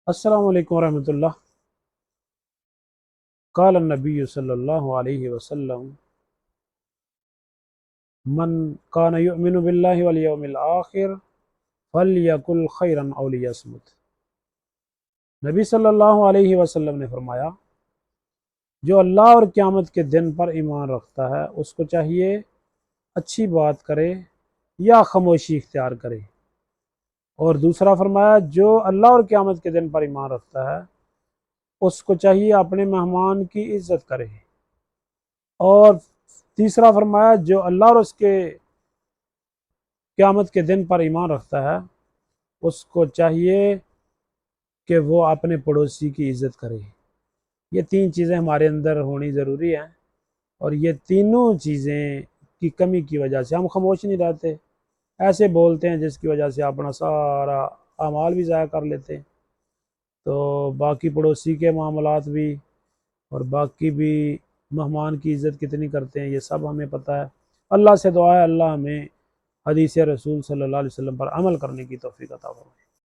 السلام علیکم ورحمۃ اللہ۔ قال النبی صلی اللہ علیہ وسلم من کان یؤمن باللہ والیوم الآخر فلیقل خیرا او لیصمت۔ نبی صلی اللہ علیہ وسلم نے فرمایا، جو اللہ اور قیامت کے دن پر ایمان رکھتا ہے اس کو چاہیے اچھی بات کرے یا خاموشی اختیار کرے، اور دوسرا فرمایا جو اللہ اور قیامت کے دن پر ایمان رکھتا ہے اس کو چاہیے اپنے مہمان کی عزت کرے، اور تیسرا فرمایا جو اللہ اور اس کے قیامت کے دن پر ایمان رکھتا ہے اس کو چاہیے کہ وہ اپنے پڑوسی کی عزت کرے۔ یہ تین چیزیں ہمارے اندر ہونی ضروری ہیں، اور یہ تینوں چیزیں کی کمی کی وجہ سے ہم خاموش نہیں رہتے، ایسے بولتے ہیں جس کی وجہ سے اپنا سارا اعمال بھی ضائع کر لیتے ہیں۔ تو باقی پڑوسی کے معاملات بھی اور باقی بھی مہمان کی عزت کتنی کرتے ہیں یہ سب ہمیں پتہ ہے۔ اللہ سے دعا ہے اللہ ہمیں حدیث رسول صلی اللہ علیہ وسلم پر عمل کرنے کی توفیق عطا فرمائے۔